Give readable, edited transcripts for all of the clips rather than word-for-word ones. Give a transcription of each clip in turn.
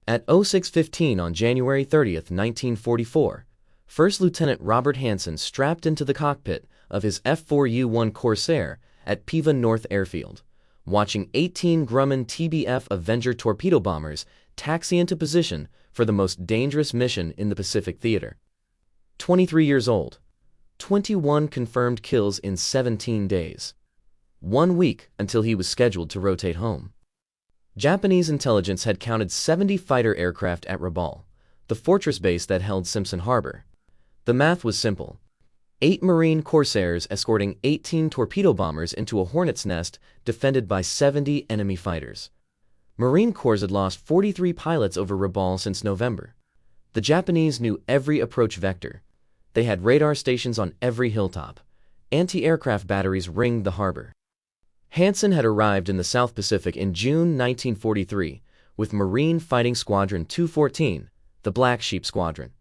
At 06:15 on January 30, 1944, First Lieutenant Robert Hanson strapped into the cockpit of his F4U-1 Corsair at Piva North airfield, watching 18 Grumman TBF Avenger torpedo bombers taxi into position for the most dangerous mission in the Pacific theater. 23 years old, 21 confirmed kills in 17 days. 1 week until he was scheduled to rotate home. Japanese intelligence had counted 70 fighter aircraft at Rabaul, the fortress base that held Simpson Harbor. The math was simple. 8 Marine Corsairs escorting 18 torpedo bombers into a hornet's nest defended by 70 enemy fighters. Marine Corps had lost 43 pilots over Rabaul since November. The Japanese knew every approach vector. They had radar stations on every hilltop. Anti-aircraft batteries ringed the harbor. Hanson had arrived in the South Pacific in June 1943 with Marine Fighting Squadron 214, the Black Sheep Squadron.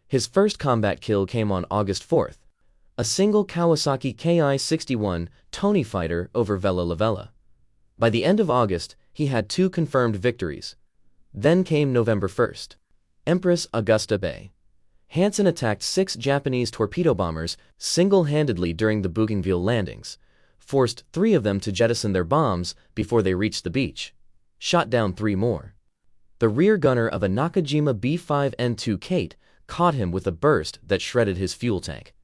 His first combat kill came on August 4th, a single Kawasaki Ki-61 Tony fighter over Vella La Vella. By the end of August, he had 2 confirmed victories. Then came November 1st, Empress Augusta Bay. Hanson attacked 6 Japanese torpedo bombers single-handedly during the Bougainville landings, forced 3 of them to jettison their bombs before they reached the beach, shot down 3 more. The rear gunner of a Nakajima B-5N2 Kate caught him with a burst that shredded his fuel tank.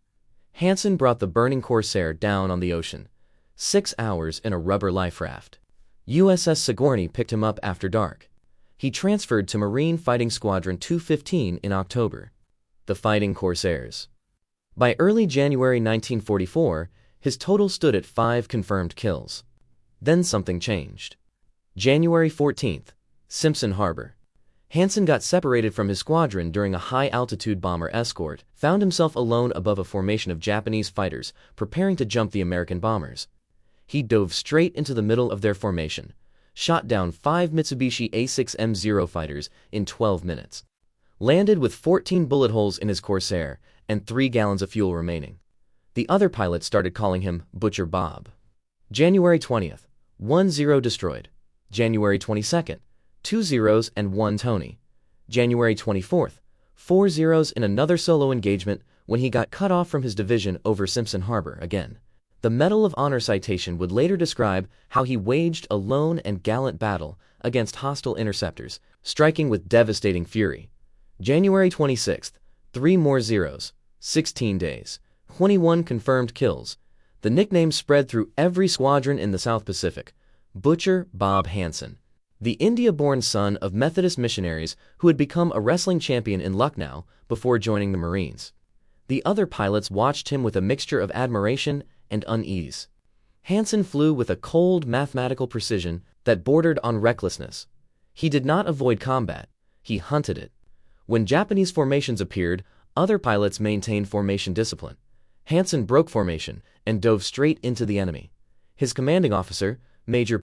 Hanson brought the burning Corsair down on the ocean, 6 hours in a rubber life raft. USS Sigourney picked him up after dark. He transferred to Marine Fighting Squadron 215 in October. The Fighting Corsairs. By early January 1944, his total stood at 5 confirmed kills. Then something changed. January 14th, Simpson Harbor. Hanson got separated from his squadron during a high-altitude bomber escort, found himself alone above a formation of Japanese fighters preparing to jump the American bombers. He dove straight into the middle of their formation, shot down 5 Mitsubishi A6M0 fighters in 12 minutes, landed with 14 bullet holes in his Corsair and 3 gallons of fuel remaining. The other pilots started calling him Butcher Bob. January 20th, 1-0 destroyed. January 22nd, 2 zeros and 1 Tony. January 24th, 4 zeros in another solo engagement when he got cut off from his division over Simpson Harbor again. The Medal of Honor citation would later describe how he waged a lone and gallant battle against hostile interceptors, striking with devastating fury. January 26th, 3 more zeros, 16 days, 21 confirmed kills. The nickname spread through every squadron in the South Pacific. Butcher Bob Hanson, the India-born son of Methodist missionaries who had become a wrestling champion in Lucknow before joining the Marines. The other pilots watched him with a mixture of admiration and unease. Hanson flew with a cold mathematical precision that bordered on recklessness. He did not avoid combat, he hunted it. When Japanese formations appeared, other pilots maintained formation discipline. Hanson broke formation and dove straight into the enemy. His commanding officer, Major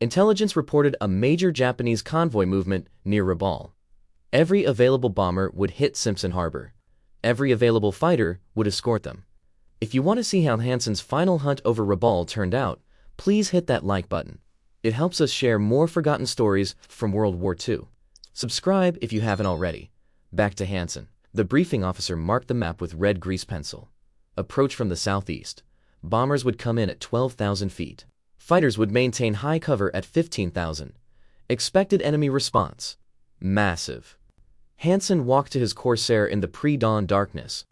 Intelligence reported a major Japanese convoy movement near Rabaul. Every available bomber would hit Simpson Harbor. Every available fighter would escort them. If you want to see how Hanson's final hunt over Rabaul turned out, please hit that like button. It helps us share more forgotten stories from World War II. Subscribe if you haven't already. Back to Hanson. The briefing officer marked the map with red grease pencil. Approach from the southeast. Bombers would come in at 12,000 feet. Fighters would maintain high cover at 15,000. Expected enemy response: massive. Hanson walked to his Corsair in the pre-dawn darkness.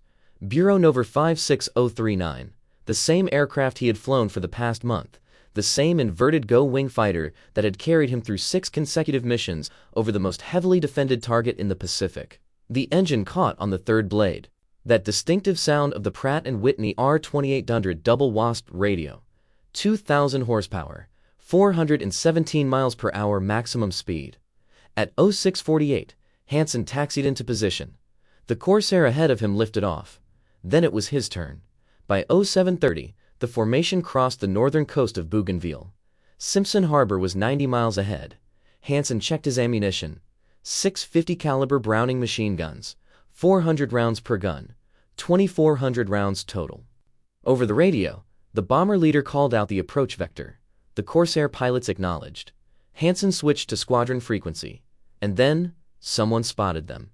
Bureau number 56039, the same aircraft he had flown for the past month, the same inverted go-wing fighter that had carried him through 6 consecutive missions over the most heavily defended target in the Pacific. The engine caught on the 3rd blade. That distinctive sound of the Pratt & Whitney R2800 double wasp radio. 2,000 horsepower, 417 miles per hour maximum speed. At 06:48, Hanson taxied into position. The Corsair ahead of him lifted off. Then it was his turn. By 07:30, the formation crossed the northern coast of Bougainville. Simpson Harbor was 90 miles ahead. Hanson checked his ammunition. 650 caliber Browning machine guns, 400 rounds per gun, 2,400 rounds total. Over the radio, the bomber leader called out the approach vector. The Corsair pilots acknowledged. Hanson switched to squadron frequency, and then someone spotted them.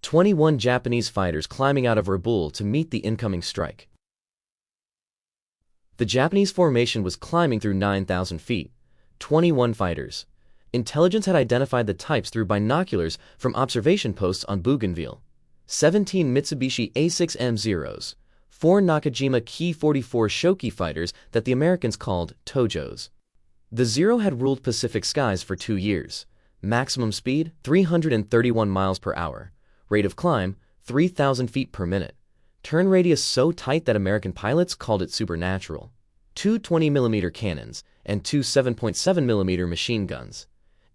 21 Japanese fighters climbing out of Rabaul to meet the incoming strike. The Japanese formation was climbing through 9,000 feet. 21 fighters. Intelligence had identified the types through binoculars from observation posts on Bougainville. 17 Mitsubishi A6M0s, 4 Nakajima Ki-44 Shoki fighters that the Americans called Tojos. The Zero had ruled Pacific skies for 2 years. Maximum speed, 331 miles per hour. Rate of climb, 3,000 feet per minute. Turn radius so tight that American pilots called it supernatural. 2 20mm cannons and 2 7.7mm machine guns.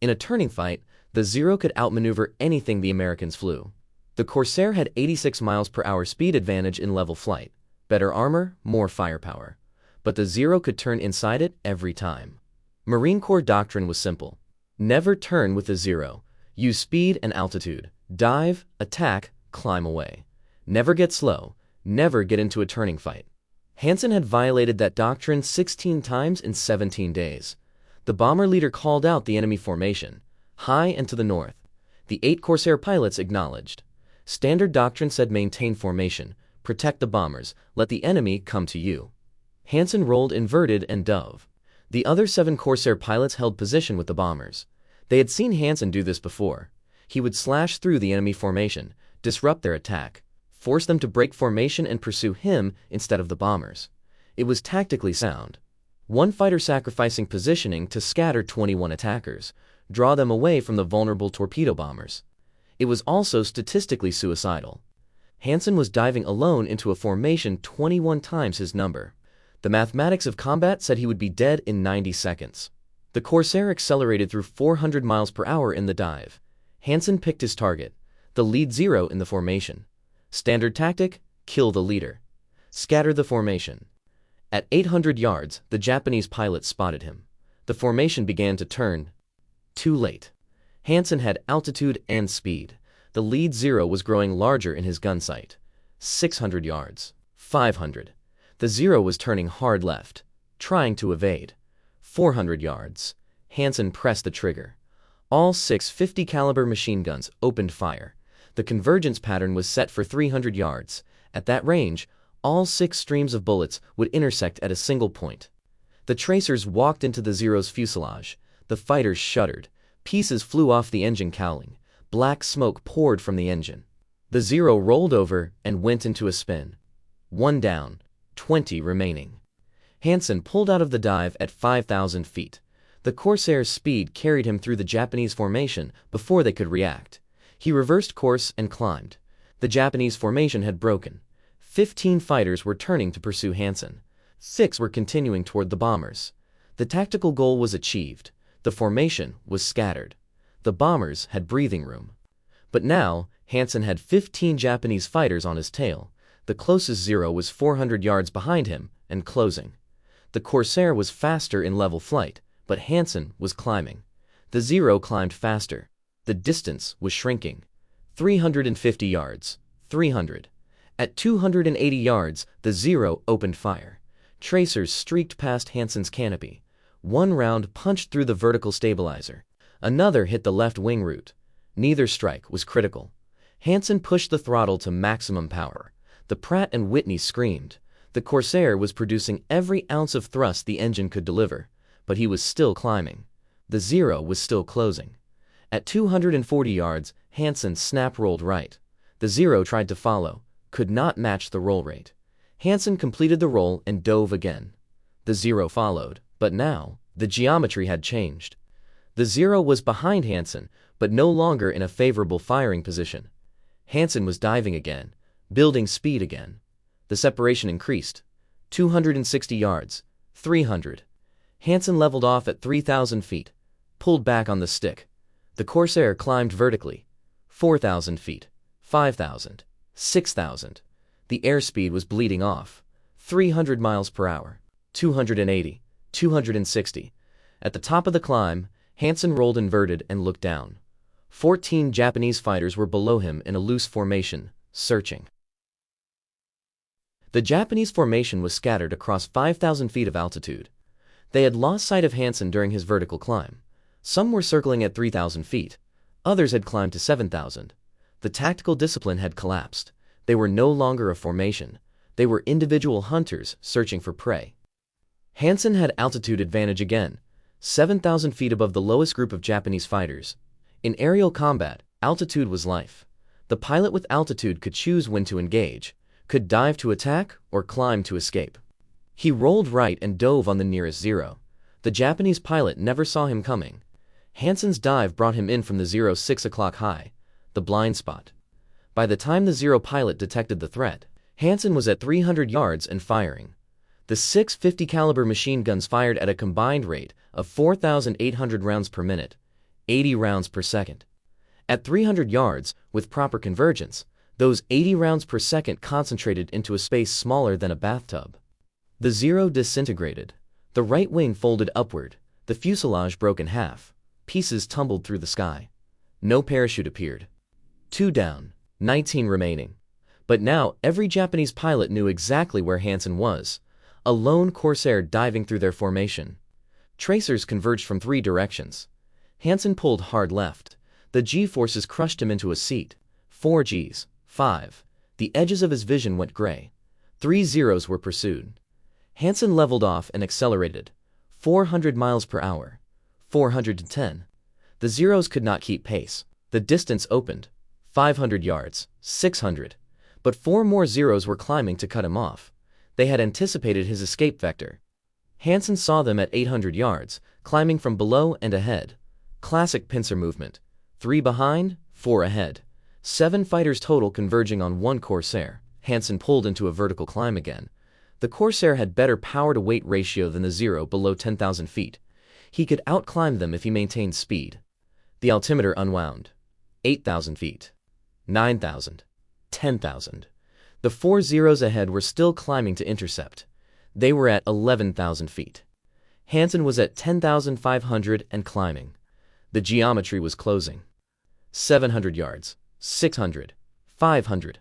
In a turning fight, the Zero could outmaneuver anything the Americans flew. The Corsair had 86 miles per hour speed advantage in level flight. Better armor, more firepower. But the Zero could turn inside it every time. Marine Corps doctrine was simple. Never turn with the Zero. Use speed and altitude. Dive, attack, climb away. Never get slow. Never get into a turning fight. Hanson had violated that doctrine 16 times in 17 days. The bomber leader called out the enemy formation, high and to the north. The 8 Corsair pilots acknowledged. Standard doctrine said maintain formation, protect the bombers, let the enemy come to you. Hanson rolled inverted and dove. The other 7 Corsair pilots held position with the bombers. They had seen Hanson do this before. He would slash through the enemy formation, disrupt their attack, force them to break formation and pursue him instead of the bombers. It was tactically sound. One fighter sacrificing positioning to scatter 21 attackers, draw them away from the vulnerable torpedo bombers. It was also statistically suicidal. Hanson was diving alone into a formation 21 times his number. The mathematics of combat said he would be dead in 90 seconds. The Corsair accelerated through 400 miles per hour in the dive. Hanson picked his target, the lead Zero in the formation. Standard tactic, kill the leader. Scatter the formation. At 800 yards, the Japanese pilot spotted him. The formation began to turn. Too late. Hanson had altitude and speed. The lead Zero was growing larger in his gun sight. 600 yards. 500. The Zero was turning hard left, trying to evade. 400 yards. Hanson pressed the trigger. All 6 50 caliber machine guns opened fire. The convergence pattern was set for 300 yards. At that range, all 6 streams of bullets would intersect at a single point. The tracers walked into the Zero's fuselage. The fighters shuddered. Pieces flew off the engine cowling. Black smoke poured from the engine. The Zero rolled over and went into a spin. 1 down, 20 remaining. Hanson pulled out of the dive at 5,000 feet. The Corsair's speed carried him through the Japanese formation before they could react. He reversed course and climbed. The Japanese formation had broken. 15 fighters were turning to pursue Hanson. 6 were continuing toward the bombers. The tactical goal was achieved. The formation was scattered. The bombers had breathing room. But now, Hanson had 15 Japanese fighters on his tail. The closest Zero was 400 yards behind him and closing. The Corsair was faster in level flight, but Hanson was climbing. The Zero climbed faster. The distance was shrinking. 350 yards. 300. At 280 yards, the Zero opened fire. Tracers streaked past Hanson's canopy. 1 round punched through the vertical stabilizer. Another hit the left wing root. Neither strike was critical. Hanson pushed the throttle to maximum power. The Pratt & Whitney screamed. The Corsair was producing every ounce of thrust the engine could deliver, but he was still climbing. The Zero was still closing. At 240 yards, Hanson snap-rolled right. The Zero tried to follow, could not match the roll rate. Hanson completed the roll and dove again. The Zero followed, but now, the geometry had changed. The Zero was behind Hanson, but no longer in a favorable firing position. Hanson was diving again, building speed again. The separation increased. 260 yards. 300. Hanson leveled off at 3,000 feet, pulled back on the stick. The Corsair climbed vertically. 4,000 feet. 5,000. 6,000. The airspeed was bleeding off. 300 miles per hour. 280. 260. At the top of the climb, Hanson rolled inverted and looked down. 14 Japanese fighters were below him in a loose formation, searching. The Japanese formation was scattered across 5,000 feet of altitude. They had lost sight of Hanson during his vertical climb. Some were circling at 3,000 feet. Others had climbed to 7,000. The tactical discipline had collapsed. They were no longer a formation. They were individual hunters searching for prey. Hanson had altitude advantage again, 7,000 feet above the lowest group of Japanese fighters. In aerial combat, altitude was life. The pilot with altitude could choose when to engage, could dive to attack or climb to escape. He rolled right and dove on the nearest zero. The Japanese pilot never saw him coming. Hanson's dive brought him in from the 6 o'clock high, the blind spot. By the time the Zero pilot detected the threat, Hanson was at 300 yards and firing. The 650 caliber machine guns fired at a combined rate of 4,800 rounds per minute, 80 rounds per second. At 300 yards, with proper convergence, those 80 rounds per second concentrated into a space smaller than a bathtub. The Zero disintegrated. The right wing folded upward, the fuselage broke in half. Pieces tumbled through the sky. No parachute appeared. 2 down, 19 remaining. But now every Japanese pilot knew exactly where Hanson was, a lone Corsair diving through their formation. Tracers converged from 3 directions. Hanson pulled hard left. The G-forces crushed him into a seat. 4 Gs, 5. The edges of his vision went gray. 3 Zeros were pursued. Hanson leveled off and accelerated. 400 miles per hour. 410. The Zeros could not keep pace. The distance opened. 500 yards, 600. But 4 more Zeros were climbing to cut him off. They had anticipated his escape vector. Hanson saw them at 800 yards, climbing from below and ahead. Classic pincer movement. 3 behind, 4 ahead. 7 fighters total converging on 1 Corsair. Hanson pulled into a vertical climb again. The Corsair had better power-to-weight ratio than the Zero below 10,000 feet. He could outclimb them if he maintained speed. The altimeter unwound. 8,000 feet. 9,000. 10,000. The 4 Zeros ahead were still climbing to intercept. They were at 11,000 feet. Hanson was at 10,500 and climbing. The geometry was closing. 700 yards. 600. 500.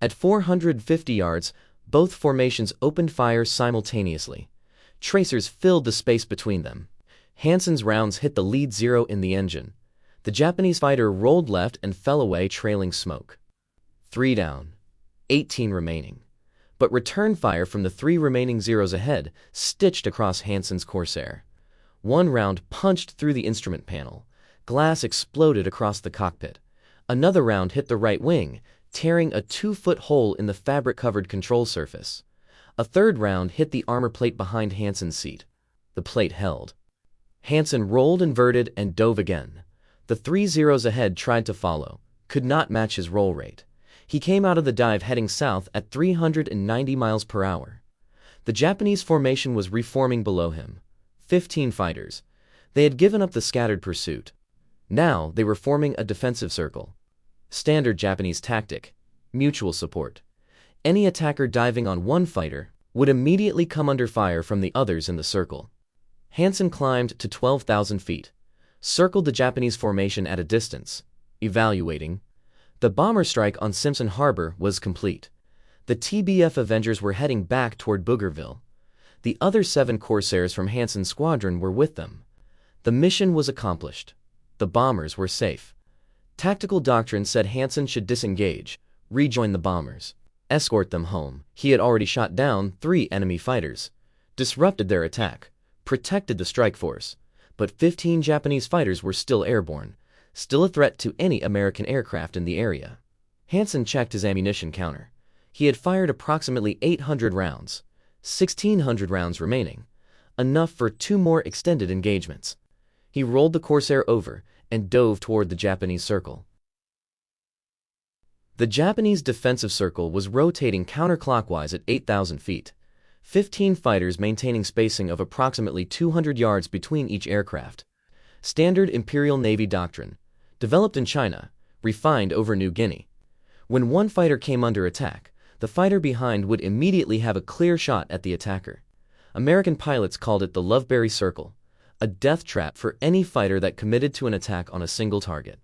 At 450 yards, both formations opened fire simultaneously. Tracers filled the space between them. Hanson's rounds hit the lead Zero in the engine. The Japanese fighter rolled left and fell away trailing smoke. 3 down. 18 remaining. But return fire from the 3 remaining Zeros ahead stitched across Hanson's Corsair. 1 round punched through the instrument panel. Glass exploded across the cockpit. Another round hit the right wing, tearing a 2-foot hole in the fabric-covered control surface. A third round hit the armor plate behind Hanson's seat. The plate held. Hanson rolled inverted and dove again. The 3 Zeros ahead tried to follow, could not match his roll rate. He came out of the dive heading south at 390 miles per hour. The Japanese formation was reforming below him. 15 fighters. They had given up the scattered pursuit. Now they were forming a defensive circle. Standard Japanese tactic. Mutual support. Any attacker diving on one fighter would immediately come under fire from the others in the circle. Hanson climbed to 12,000 feet. Circled the Japanese formation at a distance. Evaluating. The bomber strike on Simpson Harbor was complete. The TBF Avengers were heading back toward Bougainville. The other 7 Corsairs from Hanson's squadron were with them. The mission was accomplished. The bombers were safe. Tactical doctrine said Hanson should disengage, rejoin the bombers, escort them home. He had already shot down 3 enemy fighters, disrupted their attack, protected the strike force, but 15 Japanese fighters were still airborne, still a threat to any American aircraft in the area. Hanson checked his ammunition counter. He had fired approximately 800 rounds, 1,600 rounds remaining, enough for 2 more extended engagements. He rolled the Corsair over and dove toward the Japanese circle. The Japanese defensive circle was rotating counterclockwise at 8,000 feet, 15 fighters maintaining spacing of approximately 200 yards between each aircraft. Standard Imperial Navy doctrine, developed in China, refined over New Guinea. When one fighter came under attack, the fighter behind would immediately have a clear shot at the attacker. American pilots called it the Loveberry Circle, a death trap for any fighter that committed to an attack on a single target.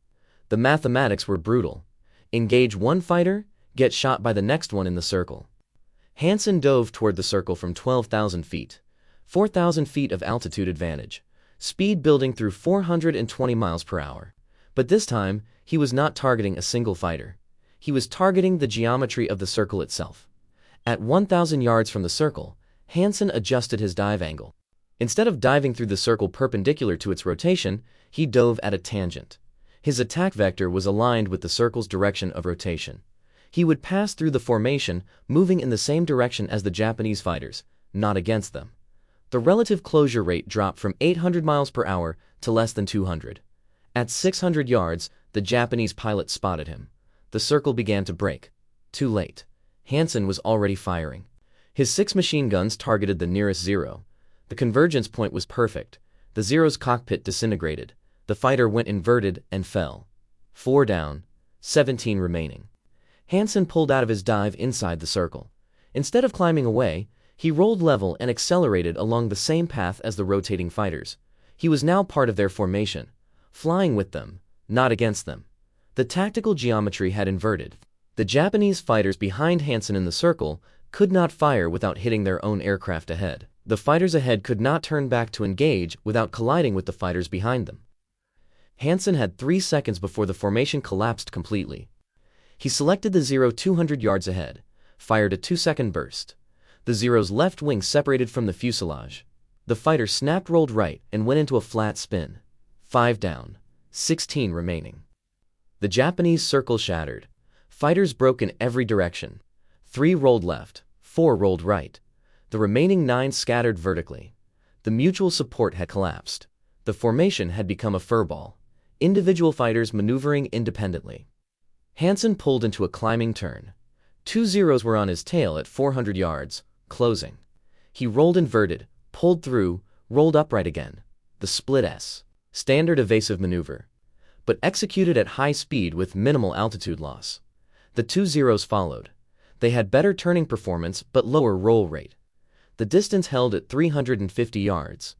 The mathematics were brutal. Engage one fighter, get shot by the next one in the circle. Hanson dove toward the circle from 12,000 feet. 4,000 feet of altitude advantage. Speed building through 420 miles per hour. But this time, he was not targeting a single fighter. He was targeting the geometry of the circle itself. At 1,000 yards from the circle, Hanson adjusted his dive angle. Instead of diving through the circle perpendicular to its rotation, he dove at a tangent. His attack vector was aligned with the circle's direction of rotation. He would pass through the formation, moving in the same direction as the Japanese fighters, not against them. The relative closure rate dropped from 800 miles per hour to less than 200. At 600 yards, the Japanese pilot spotted him. The circle began to break. Too late. Hanson was already firing. His 6 machine guns targeted the nearest Zero. The convergence point was perfect. The Zero's cockpit disintegrated. The fighter went inverted and fell. 4 down, 17 remaining. Hanson pulled out of his dive inside the circle. Instead of climbing away, he rolled level and accelerated along the same path as the rotating fighters. He was now part of their formation, flying with them, not against them. The tactical geometry had inverted. The Japanese fighters behind Hanson in the circle could not fire without hitting their own aircraft ahead. The fighters ahead could not turn back to engage without colliding with the fighters behind them. Hanson had 3 seconds before the formation collapsed completely. He selected the Zero 200 yards ahead, fired a 2-second burst. The Zero's left wing separated from the fuselage. The fighter snapped, rolled right, and went into a flat spin. 5 down, 16 remaining. The Japanese circle shattered. Fighters broke in every direction. 3 rolled left, 4 rolled right. The remaining 9 scattered vertically. The mutual support had collapsed. The formation had become a furball. Individual fighters maneuvering independently. Hanson pulled into a climbing turn. 2 Zeros were on his tail at 400 yards, closing. He rolled inverted, pulled through, rolled upright again. The split S. Standard evasive maneuver. But executed at high speed with minimal altitude loss. The 2 Zeros followed. They had better turning performance but lower roll rate. The distance held at 350 yards.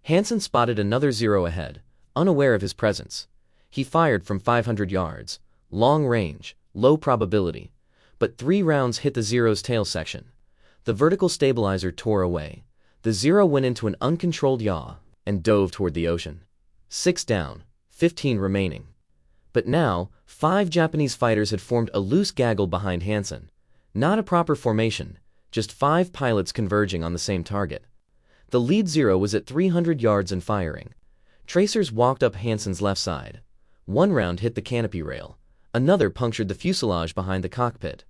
Hanson spotted another Zero ahead, unaware of his presence. He fired from 500 yards. Long range, low probability. But 3 rounds hit the Zero's tail section. The vertical stabilizer tore away. The Zero went into an uncontrolled yaw and dove toward the ocean. 6 down, 15 remaining. But now, 5 Japanese fighters had formed a loose gaggle behind Hanson. Not a proper formation, just 5 pilots converging on the same target. The lead Zero was at 300 yards and firing. Tracers walked up Hanson's left side. 1 round hit the canopy rail. Another punctured the fuselage behind the cockpit.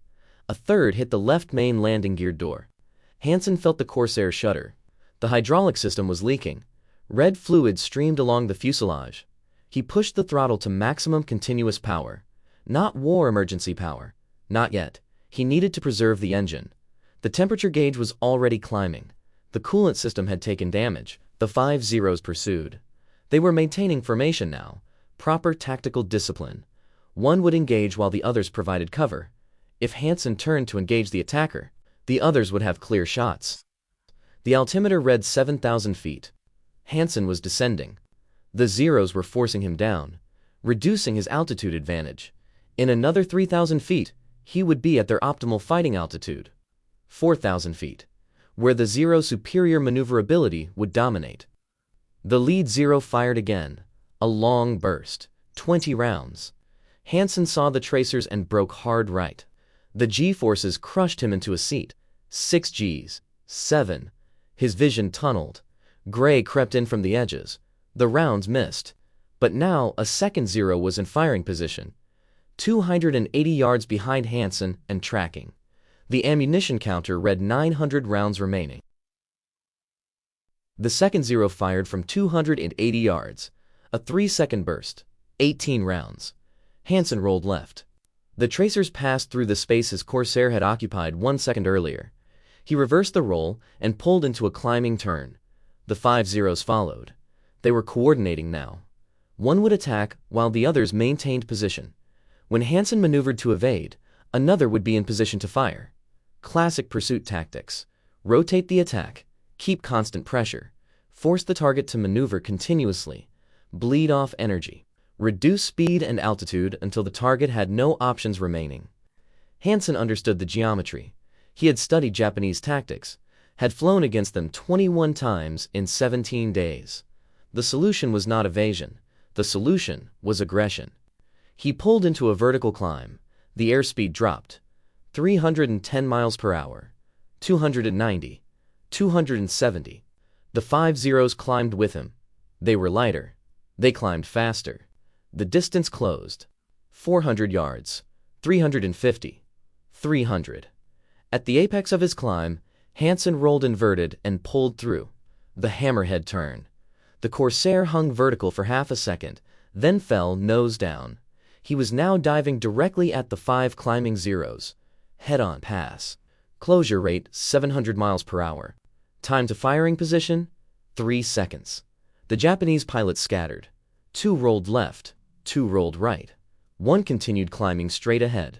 A third hit the left main landing gear door. Hanson felt the Corsair shudder. The hydraulic system was leaking. Red fluid streamed along the fuselage. He pushed the throttle to maximum continuous power. Not war emergency power. Not yet. He needed to preserve the engine. The temperature gauge was already climbing. The coolant system had taken damage. The 5 Zeros pursued. They were maintaining formation now. Proper tactical discipline. One would engage while the others provided cover. If Hanson turned to engage the attacker, the others would have clear shots. The altimeter read 7,000 feet. Hanson was descending. The Zeros were forcing him down, reducing his altitude advantage. In another 3,000 feet, he would be at their optimal fighting altitude. 4,000 feet, where the Zero's superior maneuverability would dominate. The lead Zero fired again. A long burst. 20 rounds. Hanson saw the tracers and broke hard right. The G-forces crushed him into a seat. 6 Gs. 7. His vision tunneled. Gray crept in from the edges. The rounds missed. But now a second Zero was in firing position. 280 yards behind Hanson and tracking. The ammunition counter read 900 rounds remaining. The second Zero fired from 280 yards. A 3-second burst. 18 rounds. Hanson rolled left. The tracers passed through the space his Corsair had occupied 1 second earlier. He reversed the roll and pulled into a climbing turn. The 5 Zeros followed. They were coordinating now. One would attack while the others maintained position. When Hanson maneuvered to evade, another would be in position to fire. Classic pursuit tactics. Rotate the attack. Keep constant pressure. Force the target to maneuver continuously. Bleed off energy. Reduce speed and altitude until the target had no options remaining. Hanson understood the geometry. He had studied Japanese tactics, had flown against them 21 times in 17 days. The solution was not evasion. The solution was aggression. He pulled into a vertical climb. The airspeed dropped. 310 miles per hour. 290. 270. The 5 Zeros climbed with him. They were lighter. They climbed faster. The distance closed. 400 yards. 350. 300. At the apex of his climb, Hanson rolled inverted and pulled through. The hammerhead turn. The Corsair hung vertical for half a second, then fell nose down. He was now diving directly at the 5 climbing Zeros. Head-on pass. Closure rate 700 miles per hour. Time to firing position 3 seconds. The Japanese pilots scattered. 2 rolled left, 2 rolled right. 1 continued climbing straight ahead.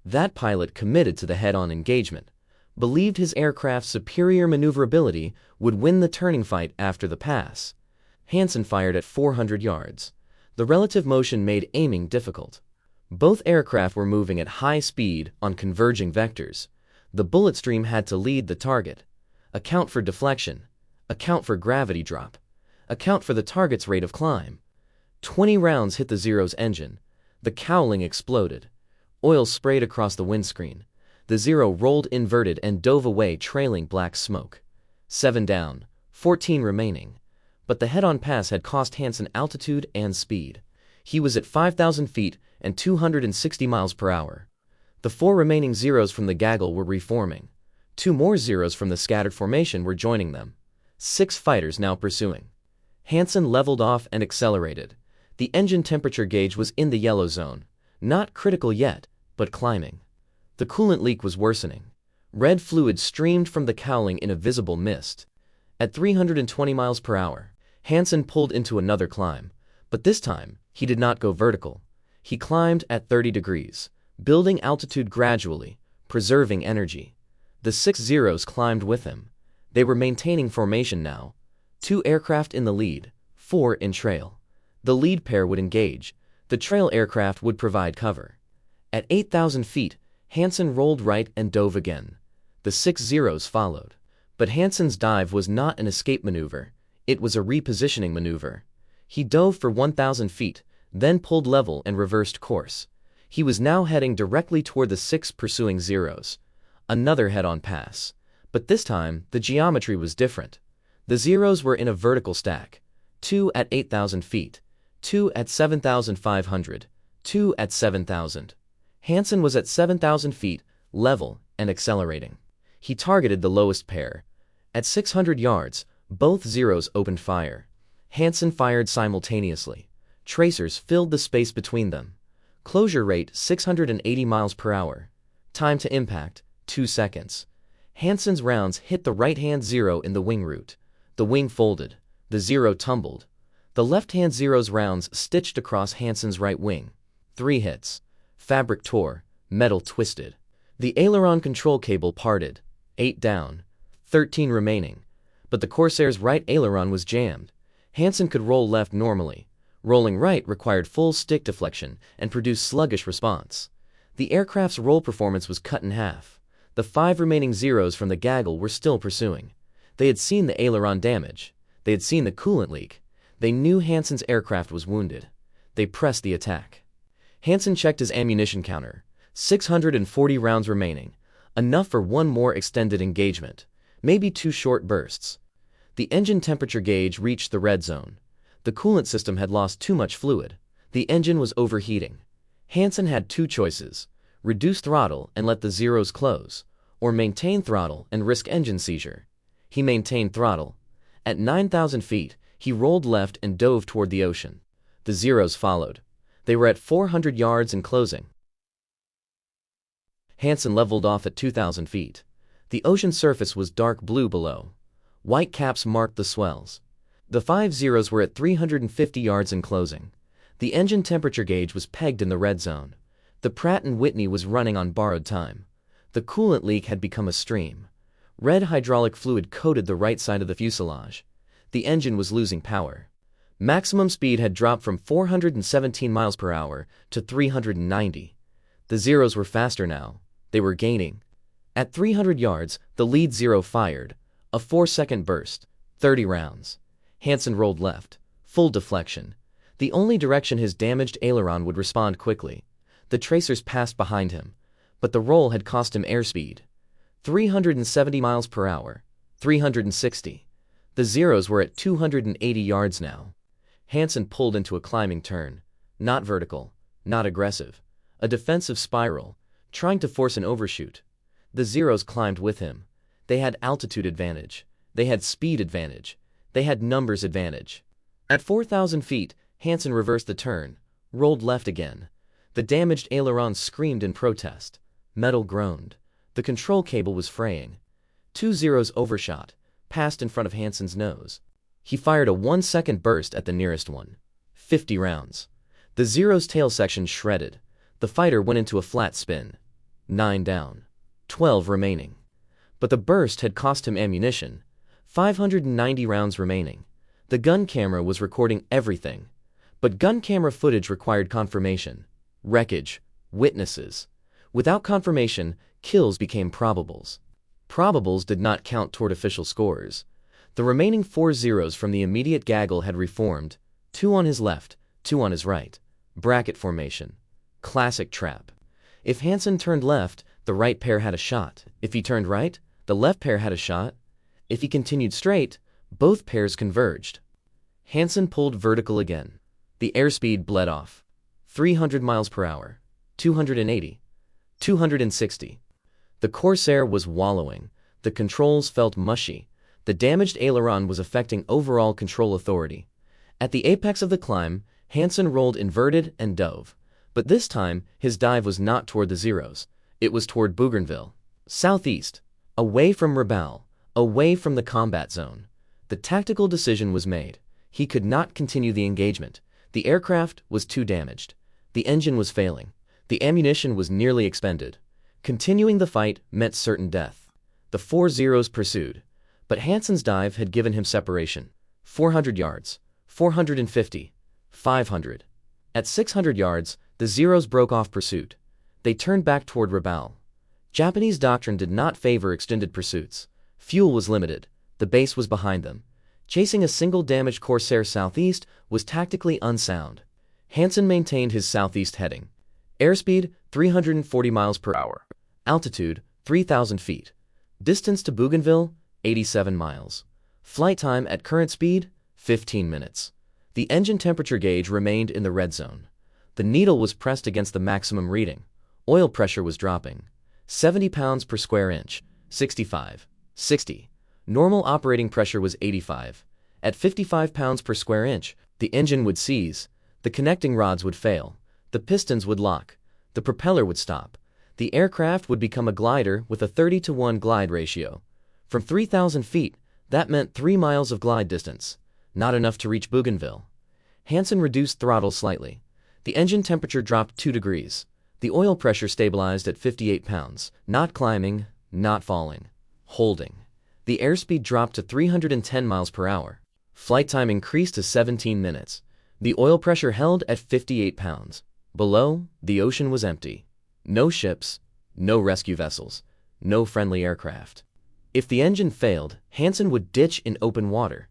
That pilot committed to the head-on engagement, believed his aircraft's superior maneuverability would win the turning fight after the pass. Hanson fired at 400 yards. The relative motion made aiming difficult. Both aircraft were moving at high speed on converging vectors. The bullet stream had to lead the target. Account for deflection. Account for gravity drop. Account for the target's rate of climb. 20 rounds hit the Zero's engine. The cowling exploded. Oil sprayed across the windscreen. The Zero rolled inverted and dove away, trailing black smoke. 7 down, 14 remaining. But the head-on pass had cost Hanson altitude and speed. He was at 5,000 feet and 260 miles per hour. The 4 remaining Zeros from the gaggle were reforming. 2 more Zeros from the scattered formation were joining them. 6 fighters now pursuing. Hanson leveled off and accelerated. The engine temperature gauge was in the yellow zone. Not critical yet, but climbing. The coolant leak was worsening. Red fluid streamed from the cowling in a visible mist. At 320 miles per hour, Hanson pulled into another climb, but this time, he did not go vertical. He climbed at 30 degrees, building altitude gradually, preserving energy. The 6 Zeros climbed with him. They were maintaining formation now. 2 aircraft in the lead, 4 in trail. The lead pair would engage. The trail aircraft would provide cover. At 8,000 feet, Hanson rolled right and dove again. The 6 Zeros followed. But Hanson's dive was not an escape maneuver. It was a repositioning maneuver. He dove for 1,000 feet, then pulled level and reversed course. He was now heading directly toward the 6 pursuing Zeros. Another head-on pass. But this time, the geometry was different. The Zeros were in a vertical stack. 2 at 8,000 feet. 2 at 7,500. 2 at 7,000. Hanson was at 7,000 feet, level, and accelerating. He targeted the lowest pair. At 600 yards, both Zeros opened fire. Hanson fired simultaneously. Tracers filled the space between them. Closure rate 680 miles per hour. Time to impact 2 seconds. Hanson's rounds hit the right-hand Zero in the wing root. The wing folded. The Zero tumbled. The left-hand Zero's rounds stitched across Hanson's right wing. 3 hits. Fabric tore. Metal twisted. The aileron control cable parted. 8 down. 13 remaining. But the Corsair's right aileron was jammed. Hanson could roll left normally. Rolling right required full stick deflection and produced sluggish response. The aircraft's roll performance was cut in half. The 5 remaining Zeros from the gaggle were still pursuing. They had seen the aileron damage. They had seen the coolant leak. They knew Hanson's aircraft was wounded. They pressed the attack. Hanson checked his ammunition counter. 640 rounds remaining. Enough for 1 more extended engagement. Maybe 2 short bursts. The engine temperature gauge reached the red zone. The coolant system had lost too much fluid. The engine was overheating. Hanson had 2 choices: reduce throttle and let the Zeros close, or maintain throttle and risk engine seizure. He maintained throttle. At 9,000 feet, he rolled left and dove toward the ocean. The Zeros followed. They were at 400 yards and closing. Hanson leveled off at 2,000 feet. The ocean surface was dark blue below. White caps marked the swells. The 5 Zeros were at 350 yards and closing. The engine temperature gauge was pegged in the red zone. The Pratt & Whitney was running on borrowed time. The coolant leak had become a stream. Red hydraulic fluid coated the right side of the fuselage. The engine was losing power. Maximum speed had dropped from 417 miles per hour to 390. The Zeros were faster now. They were gaining. At 300 yards, the lead Zero fired. A 4-second burst. 30 rounds. Hanson rolled left. Full deflection. The only direction his damaged aileron would respond quickly. The tracers passed behind him. But the roll had cost him airspeed. 370 miles per hour. 360. The Zeros were at 280 yards now. Hanson pulled into a climbing turn. Not vertical. Not aggressive. A defensive spiral. Trying to force an overshoot. The Zeros climbed with him. They had altitude advantage. They had speed advantage. They had numbers advantage. At 4,000 feet, Hanson reversed the turn. Rolled left again. The damaged aileron screamed in protest. Metal groaned. The control cable was fraying. 2 Zeros overshot. Passed in front of Hanson's nose. He fired a 1-second burst at the nearest one. 50 rounds. The Zero's tail section shredded. The fighter went into a flat spin. 9 down. 12 remaining. But the burst had cost him ammunition. 590 rounds remaining. The gun camera was recording everything. But gun camera footage required confirmation. Wreckage. Witnesses. Without confirmation, kills became probables. Probables did not count toward official scores. The remaining 4 Zeros from the immediate gaggle had reformed. 2 on his left, 2 on his right. Bracket formation. Classic trap. If Hanson turned left, the right pair had a shot. If he turned right, the left pair had a shot. If he continued straight, both pairs converged. Hanson pulled vertical again. The airspeed bled off. 300 miles per hour. 280. 260. The Corsair was wallowing. The controls felt mushy. The damaged aileron was affecting overall control authority. At the apex of the climb, Hanson rolled inverted and dove. But this time, his dive was not toward the Zeros. It was toward Bougainville. Southeast. Away from Rabaul. Away from the combat zone. The tactical decision was made. He could not continue the engagement. The aircraft was too damaged. The engine was failing. The ammunition was nearly expended. Continuing the fight meant certain death. The 4 Zeros pursued. But Hanson's dive had given him separation. 400 yards. 450. 500. At 600 yards, the Zeros broke off pursuit. They turned back toward Rabaul. Japanese doctrine did not favor extended pursuits. Fuel was limited. The base was behind them. Chasing a single damaged Corsair southeast was tactically unsound. Hanson maintained his southeast heading. Airspeed, 340 miles per hour. Altitude, 3,000 feet. Distance to Bougainville, 87 miles. Flight time at current speed, 15 minutes. The engine temperature gauge remained in the red zone. The needle was pressed against the maximum reading. Oil pressure was dropping. 70 pounds per square inch. 65. 60. Normal operating pressure was 85. At 55 pounds per square inch, the engine would seize. The connecting rods would fail. The pistons would lock. The propeller would stop. The aircraft would become a glider with a 30-to-1 glide ratio. From 3,000 feet, that meant 3 miles of glide distance. Not enough to reach Bougainville. Hanson reduced throttle slightly. The engine temperature dropped 2 degrees. The oil pressure stabilized at 58 pounds. Not climbing, not falling. Holding. The airspeed dropped to 310 miles per hour. Flight time increased to 17 minutes. The oil pressure held at 58 pounds. Below, the ocean was empty. No ships, no rescue vessels, no friendly aircraft. If the engine failed, Hanson would ditch in open water.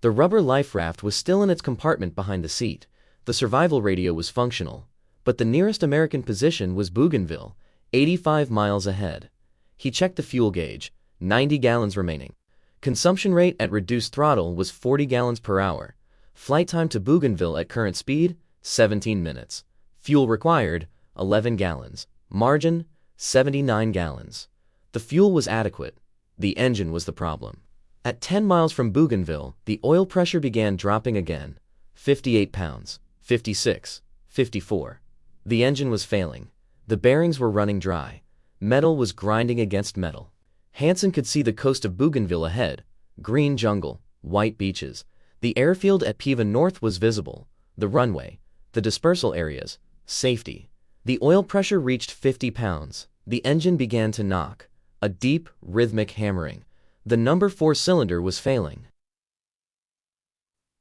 The rubber life raft was still in its compartment behind the seat. The survival radio was functional. But the nearest American position was Bougainville, 85 miles ahead. He checked the fuel gauge, 90 gallons remaining. Consumption rate at reduced throttle was 40 gallons per hour. Flight time to Bougainville at current speed, 17 minutes. Fuel required, 11 gallons. Margin, 79 gallons. The fuel was adequate. The engine was the problem. At 10 miles from Bougainville, the oil pressure began dropping again. 58 pounds. 56. 54. The engine was failing. The bearings were running dry. Metal was grinding against metal. Hanson could see the coast of Bougainville ahead. Green jungle, white beaches. The airfield at Piva North was visible. The runway. The dispersal areas. Safety. The oil pressure reached 50 pounds. The engine began to knock. A deep, rhythmic hammering. The number 4 cylinder was failing.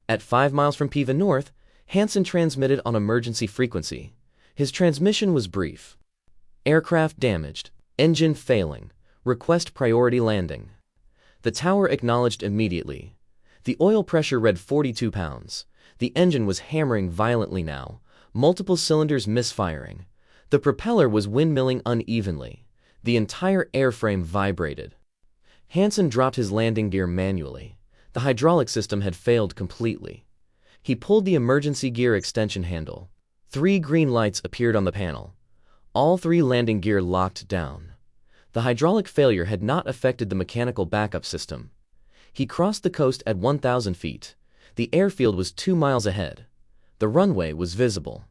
At 5 miles from Piva North, Hanson transmitted on emergency frequency. His transmission was brief. Aircraft damaged. Engine failing. Request priority landing. The tower acknowledged immediately. The oil pressure read 42 pounds. The engine was hammering violently now, multiple cylinders misfiring. The propeller was windmilling unevenly. The entire airframe vibrated. Hanson dropped his landing gear manually. The hydraulic system had failed completely. He pulled the emergency gear extension handle. 3 green lights appeared on the panel. All 3 landing gear locked down. The hydraulic failure had not affected the mechanical backup system. He crossed the coast at 1,000 feet. The airfield was 2 miles ahead. The runway was visible.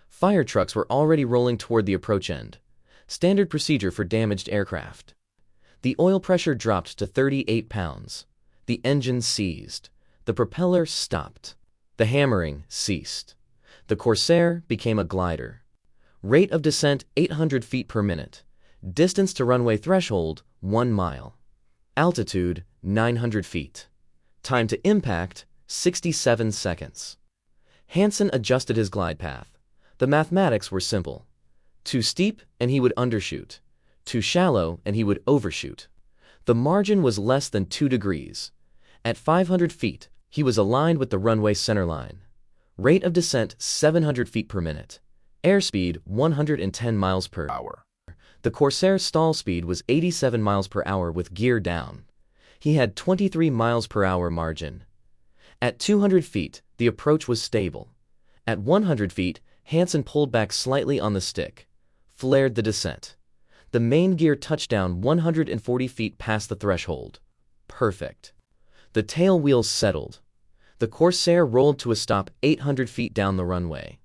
Fire trucks were already rolling toward the approach end. Standard procedure for damaged aircraft. The oil pressure dropped to 38 pounds. The engine seized. The propeller stopped. The hammering ceased. The Corsair became a glider. Rate of descent 800 feet per minute. Distance to runway threshold 1 mile. Altitude 900 feet. Time to impact 67 seconds. Hanson adjusted his glide path. The mathematics were simple. Too steep and he would undershoot. Too shallow and he would overshoot. The margin was less than 2 degrees. At 500 feet, he was aligned with the runway centerline. Rate of descent 700 feet per minute. Airspeed 110 miles per hour. The Corsair's stall speed was 87 miles per hour with gear down. He had 23 miles per hour margin. At 200 feet, the approach was stable. At 100 feet, Hanson pulled back slightly on the stick. Flared the descent. The main gear touched down 140 feet past the threshold. Perfect. The tail wheels settled. The Corsair rolled to a stop 800 feet down the runway.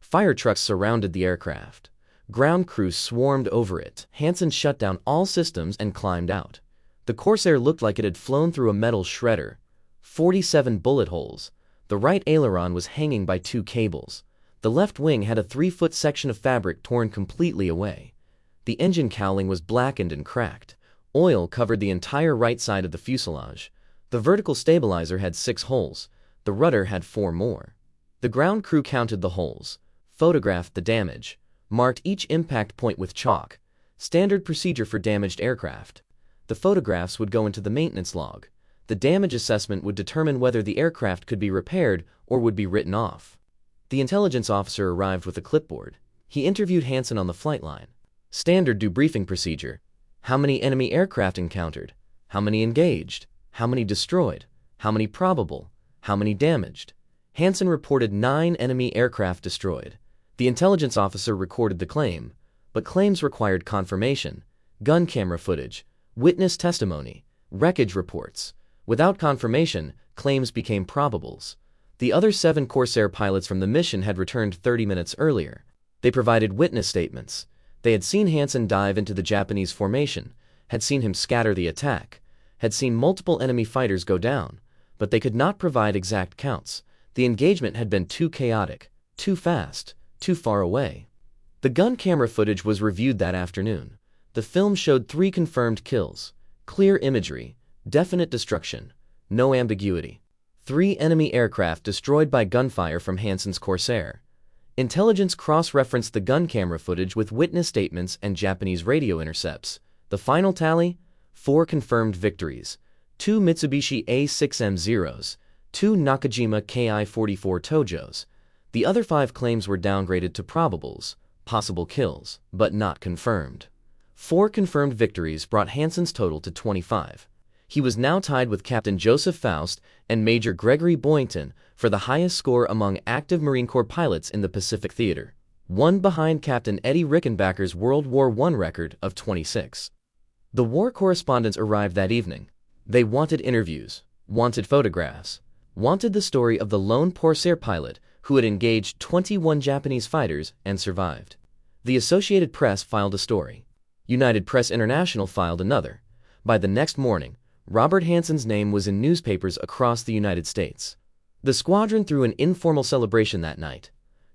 Fire trucks surrounded the aircraft. Ground crews swarmed over it. Hanson shut down all systems and climbed out. The Corsair looked like it had flown through a metal shredder. 47 bullet holes. The right aileron was hanging by 2 cables. The left wing had a 3-foot section of fabric torn completely away. The engine cowling was blackened and cracked. Oil covered the entire right side of the fuselage. The vertical stabilizer had 6 holes. The rudder had 4 more. The ground crew counted the holes, photographed the damage, marked each impact point with chalk. Standard procedure for damaged aircraft. The photographs would go into the maintenance log. The damage assessment would determine whether the aircraft could be repaired or would be written off. The intelligence officer arrived with a clipboard. He interviewed Hanson on the flight line. Standard debriefing procedure. How many enemy aircraft encountered? How many engaged? How many destroyed? How many probable? How many damaged? Hanson reported 9 enemy aircraft destroyed. The intelligence officer recorded the claim, but claims required confirmation, gun camera footage, witness testimony, wreckage reports. Without confirmation, claims became probables. The other 7 Corsair pilots from the mission had returned 30 minutes earlier. They provided witness statements. They had seen Hanson dive into the Japanese formation, had seen him scatter the attack, had seen multiple enemy fighters go down, but they could not provide exact counts. The engagement had been too chaotic, too fast, too far away. The gun camera footage was reviewed that afternoon. The film showed 3 confirmed kills, clear imagery, definite destruction, no ambiguity. 3 enemy aircraft destroyed by gunfire from Hanson's Corsair. Intelligence cross-referenced the gun camera footage with witness statements and Japanese radio intercepts. The final tally? 4 confirmed victories. 2 Mitsubishi A6M0s, 2 Nakajima Ki-44 Tojos. The other 5 claims were downgraded to probables, possible kills, but not confirmed. 4 confirmed victories brought Hanson's total to 25. He was now tied with Captain Joseph Faust and Major Gregory Boynton for the highest score among active Marine Corps pilots in the Pacific Theater, 1 behind Captain Eddie Rickenbacker's World War I record of 26. The war correspondents arrived that evening. They wanted interviews, wanted photographs, wanted the story of the lone Corsair pilot who had engaged 21 Japanese fighters and survived. The Associated Press filed a story. United Press International filed another. By the next morning, Robert Hanson's name was in newspapers across the United States. The squadron threw an informal celebration that night.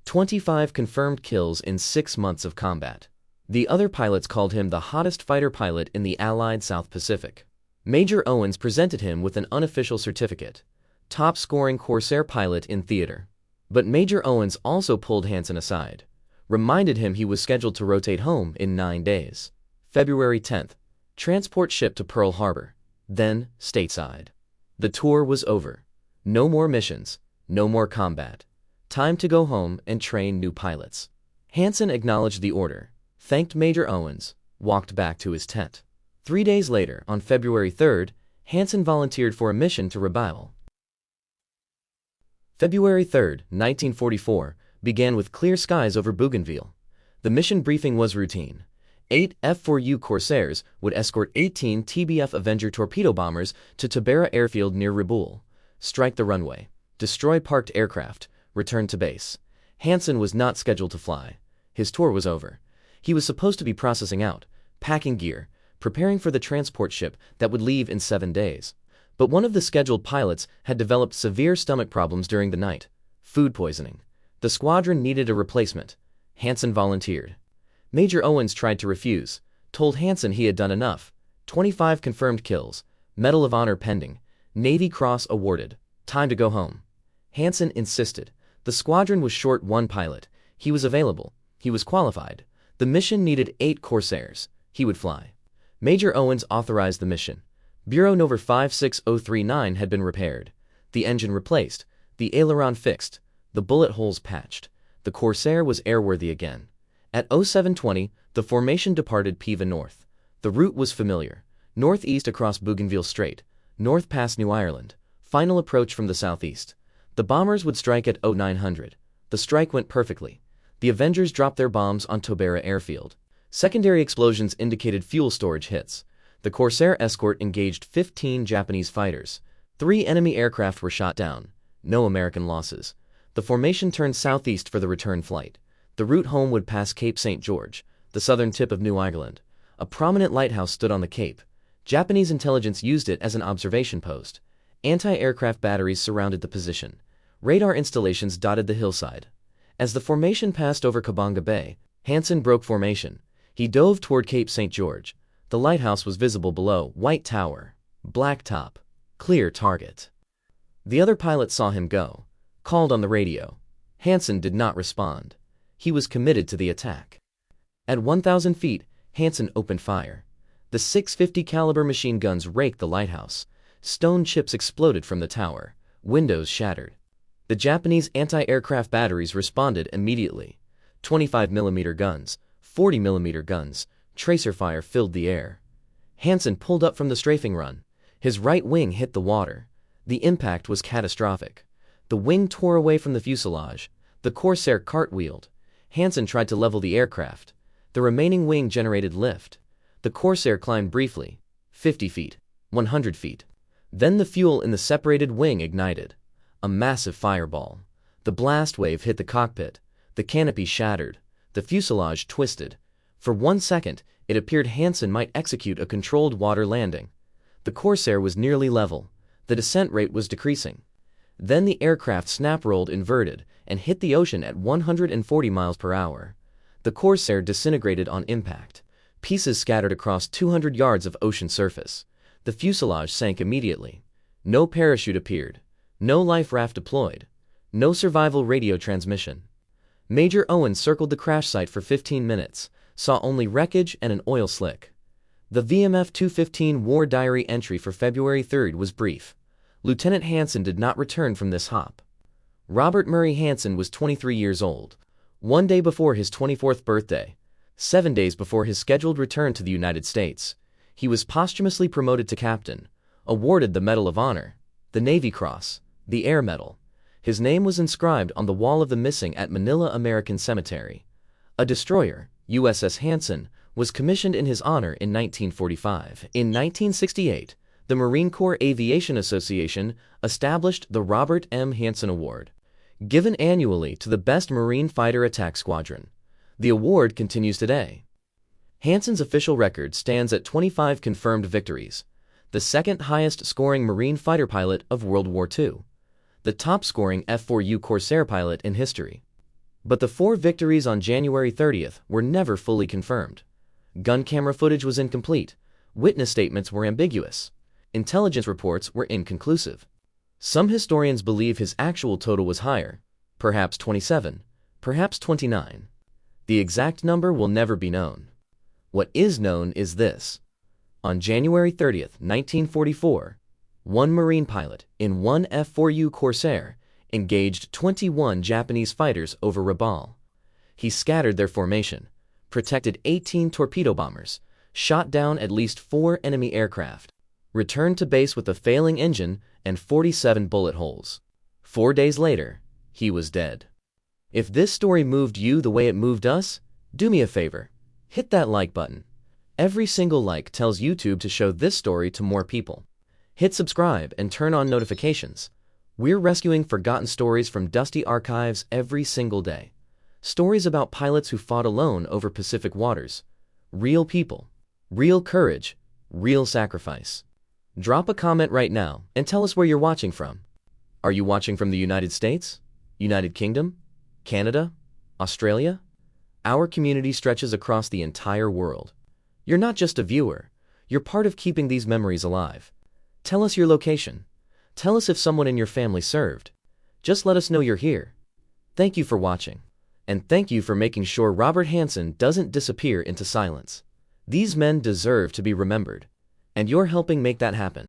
25 confirmed kills in 6 months of combat. The other pilots called him the hottest fighter pilot in the Allied South Pacific. Major Owens presented him with an unofficial certificate. top-scoring Corsair pilot in theater. But Major Owens also pulled Hanson aside, reminded him he was scheduled to rotate home in 9 days. February 10th, transport ship to Pearl Harbor, then stateside. The tour was over. No more missions, no more combat. Time to go home and train new pilots. Hanson acknowledged the order, thanked Major Owens, walked back to his tent. 3 days later, on February 3rd, Hanson volunteered for a mission to Rabaul. February 3rd, 1944, began with clear skies over Bougainville. The mission briefing was routine. 8 F4U Corsairs would escort 18 TBF Avenger torpedo bombers to Tabera airfield near Rabaul, strike the runway, destroy parked aircraft, return to base. Hanson was not scheduled to fly. His tour was over. He was supposed to be processing out, packing gear, preparing for the transport ship that would leave in 7 days. But one of the scheduled pilots had developed severe stomach problems during the night, food poisoning. The squadron needed a replacement. Hanson volunteered. Major Owens tried to refuse, told Hanson he had done enough. 25 confirmed kills, Medal of Honor pending, Navy Cross awarded, time to go home. Hanson insisted. The squadron was short 1 pilot. He was available. He was qualified. The mission needed 8 Corsairs. He would fly. Major Owens authorized the mission. Bureau number 56039 had been repaired, the engine replaced, the aileron fixed, the bullet holes patched. The Corsair was airworthy again. At 0720, the formation departed Piva North. The route was familiar. Northeast across Bougainville Strait, north past New Ireland, final approach from the southeast. The bombers would strike at 0900. The strike went perfectly. The Avengers dropped their bombs on Tabera airfield. Secondary explosions indicated fuel storage hits. The Corsair escort engaged 15 Japanese fighters. 3 enemy aircraft were shot down. No American losses. The formation turned southeast for the return flight. The route home would pass Cape St. George, the southern tip of New Ireland. A prominent lighthouse stood on the cape. Japanese intelligence used it as an observation post. Anti-aircraft batteries surrounded the position. Radar installations dotted the hillside. As the formation passed over Kabanga Bay, Hanson broke formation. He dove toward Cape St. George. The lighthouse was visible below, white tower, black top, clear target. The other pilot saw him go, called on the radio. Hanson did not respond. He was committed to the attack. At 1,000 feet, Hanson opened fire. The 650 caliber machine guns raked the lighthouse. Stone chips exploded from the tower. Windows shattered. The Japanese anti-aircraft batteries responded immediately. 25mm guns, 40mm guns, tracer fire filled the air. Hanson pulled up from the strafing run. His right wing hit the water. The impact was catastrophic. The wing tore away from the fuselage. The Corsair cartwheeled. Hanson tried to level the aircraft. The remaining wing generated lift. The Corsair climbed briefly, 50 feet, 100 feet. Then the fuel in the separated wing ignited. A massive fireball. The blast wave hit the cockpit. The canopy shattered. The fuselage twisted. For 1 second, it appeared Hanson might execute a controlled water landing. The Corsair was nearly level. The descent rate was decreasing. Then the aircraft snap-rolled inverted and hit the ocean at 140 miles per hour. The Corsair disintegrated on impact. Pieces scattered across 200 yards of ocean surface. The fuselage sank immediately. No parachute appeared. No life raft deployed. No survival radio transmission. Major Owens circled the crash site for 15 minutes, saw only wreckage and an oil slick. The VMF 215 War Diary entry for February 3rd was brief. Lieutenant Hanson did not return from this hop. Robert Murray Hanson was 23 years old. 1 day before his 24th birthday, 7 days before his scheduled return to the United States, he was posthumously promoted to captain, awarded the Medal of Honor, the Navy Cross, the Air Medal. His name was inscribed on the wall of the missing at Manila American Cemetery. A destroyer, USS Hanson, was commissioned in his honor in 1945. In 1968, the Marine Corps Aviation Association established the Robert M. Hanson Award, given annually to the best Marine fighter attack squadron. The award continues today. Hanson's official record stands at 25 confirmed victories, the second highest scoring Marine fighter pilot of World War II, the top scoring F4U Corsair pilot in history. But the 4 victories on January 30th were never fully confirmed. Gun camera footage was incomplete, witness statements were ambiguous, intelligence reports were inconclusive. Some historians believe his actual total was higher, perhaps 27, perhaps 29. The exact number will never be known. What is known is this. On January 30th, 1944, one Marine pilot in one F4U Corsair engaged 21 Japanese fighters over Rabaul. He scattered their formation, protected 18 torpedo bombers, shot down at least 4 enemy aircraft, returned to base with a failing engine and 47 bullet holes. 4 days later, he was dead. If this story moved you the way it moved us, do me a favor. Hit that like button. Every single like tells YouTube to show this story to more people. Hit subscribe and turn on notifications. We're rescuing forgotten stories from dusty archives every single day. Stories about pilots who fought alone over Pacific waters. Real people, real courage, real sacrifice. Drop a comment right now and tell us where you're watching from. Are you watching from the United States? United Kingdom? Canada? Australia? Our community stretches across the entire world. You're not just a viewer, you're part of keeping these memories alive. Tell us your location. Tell us if someone in your family served. Just let us know you're here. Thank you for watching. And thank you for making sure Robert Hanson doesn't disappear into silence. These men deserve to be remembered. And you're helping make that happen.